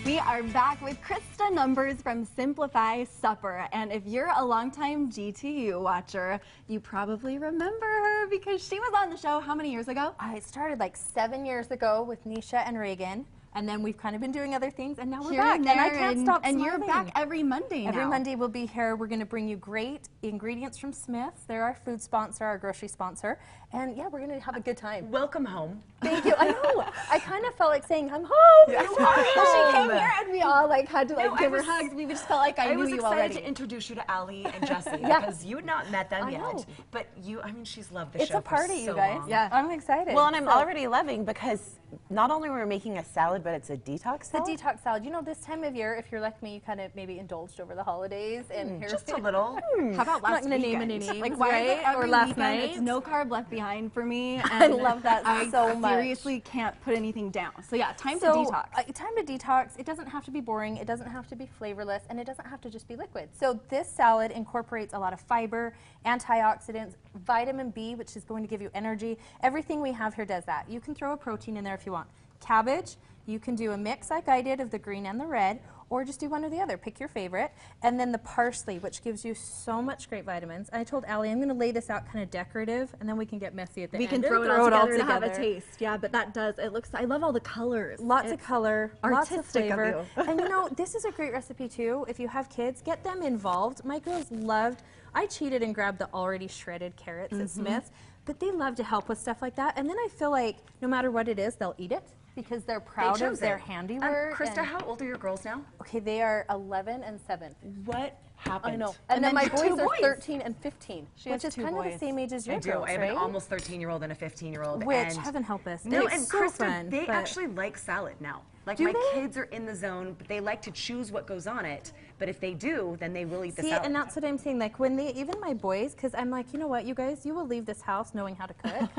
We are back with Krista Numbers from Simplify Supper. And if you're a longtime GTU watcher, you probably remember her because she was on the show how many years ago? I started like 7 years ago with Nisha and Reagan. And then we've kind of been doing other things, and now we're back. And I can't stop smiling. And you're back every Monday now. Every Monday we'll be here. We're going to bring you great ingredients from Smith's. They're our food sponsor, our grocery sponsor. And yeah, we're going to have a good time. Welcome home. Thank you. I know. I kind of felt like saying, I'm home. Yeah. She came here and we all like had to give her hugs. We just felt like I knew you already. I was excited to introduce you to Allie and Jesse because you had not met them yet. But you, I mean, she's loved the show. It's a party, for so you guys. long. Yeah. I'm excited. Well, and I'm already loving because not only were we making a salad, but it's a detox salad. It's a detox salad. You know, this time of year, if you're like me, you kind of maybe indulged over the holidays. And here's just a little. How about last I'm not going to name weekend? any names, Like, why is it or every last weekend night? it's no carb left behind for me. And I love that so much. I seriously can't put anything down. So yeah, time to detox. Time to detox. It doesn't have to be boring. It doesn't have to be flavorless. And it doesn't have to just be liquid. So this salad incorporates a lot of fiber, antioxidants, vitamin B, which is going to give you energy. Everything we have here does that. You can throw a protein in there if you want. Cabbage, you can do a mix like I did of the green and the red, or just do one or the other. Pick your favorite. And then the parsley, which gives you so much great vitamins. I told Allie I'm going to lay this out kind of decorative, and then we can get messy at the end. We can throw it all together to have a taste. Yeah, but that does, it looks, I love all the colors. Lots of color, lots of flavor. Of And you know, this is a great recipe too. If you have kids, get them involved. My girls loved, I cheated and grabbed the already shredded carrots at Smith's, but they love to help with stuff like that. And then I feel like no matter what it is, they'll eat it, because they're proud of their handiwork. Krista, how old are your girls now? Okay, they are 11 and 7. What happened? I know. And then my boys are 13 and 15, which is kind of the same age as your girls, I have right? an almost 13-year-old and a 15-year-old. Which, heaven help us. No, it's and so Krista, fun, they actually like salad now. Like my kids are in the zone, but they like to choose what goes on it. But if they do, then they will eat the salad. And that's what I'm saying. Like when they, even my boys, because I'm like, you know what, you guys, you will leave this house knowing how to cook.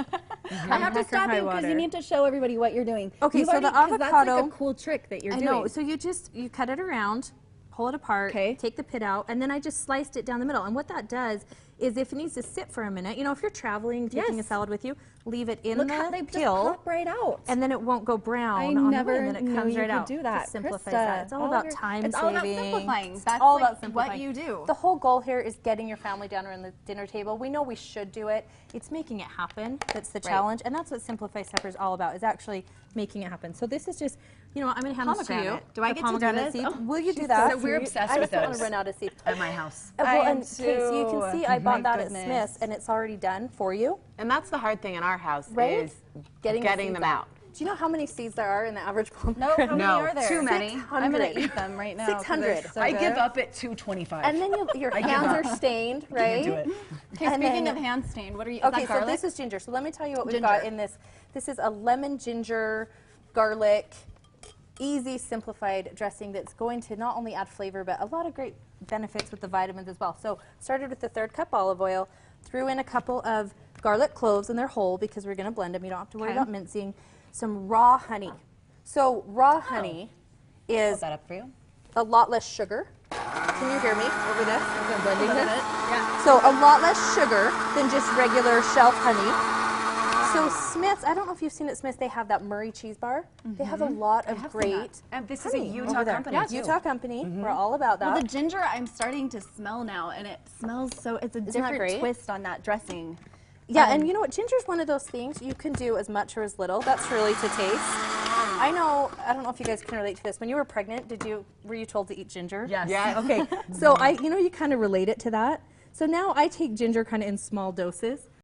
I have to stop you because you need to show everybody what you're doing. Okay, so the avocado. That's like a cool trick that you're doing. I know. So you cut it around, pull it apart, take the pit out, and then I just sliced it down the middle. And what that does is if it needs to sit for a minute, you know, if you're traveling, taking a salad with you, leave it in the peel, pop right out, and then it won't go brown on the way, and then it comes right out. Do that. Just simplifies that. It's all about time saving. It's all about simplifying. That's all like about simplifying. what you do. The whole goal here is getting your family down around the dinner table. We know we should do it. It's making it happen. That's the challenge, and that's what Simplify Supper is all about, is actually making it happen. So this is just, you know, I'm going to hand this to you. Do I get to do this? Oh, will you do that? So we're obsessed I with just don't those. want to run out of seeds. At my house. Well, and so you can see I bought that at Smith's, and it's already done for you. And that's the hard thing in our house is getting them out. Do you know how many seeds there are in the average pomegranate? No, how many are there? Too many. 600. I'm going to eat them right now. 600. So I give up at 225. And then your hands are stained, right? Can't do it. Okay, speaking of hand stained, what are you? Okay, so this is ginger. So let me tell you what we've got in this. This is a lemon ginger garlic easy simplified dressing that's going to not only add flavor but a lot of great benefits with the vitamins as well. So started with the 1/3 cup olive oil, threw in a couple of garlic cloves, and they're whole because we're going to blend them. You don't have to worry about mincing. Some raw honey. So raw honey is Hold that up for you. a lot less sugar. Can you hear me over this? I'm blending this. Yeah. So a lot less sugar than just regular shelf honey. So Smith's, I don't know if you've seen at Smith's, they have that Murray cheese bar. They have a lot of great. And this is a Utah company. Yeah, Utah company. We're all about that. Well, the ginger I'm starting to smell now, and it smells so. It's a different twist on that dressing. Yeah, and you know what? Ginger's one of those things you can do as much or as little. That's really to taste. I know. I don't know if you guys can relate to this. When you were pregnant, were you told to eat ginger? Yes. Yeah. Okay. So you know, you kind of relate it to that. So now I take ginger kind of in small doses.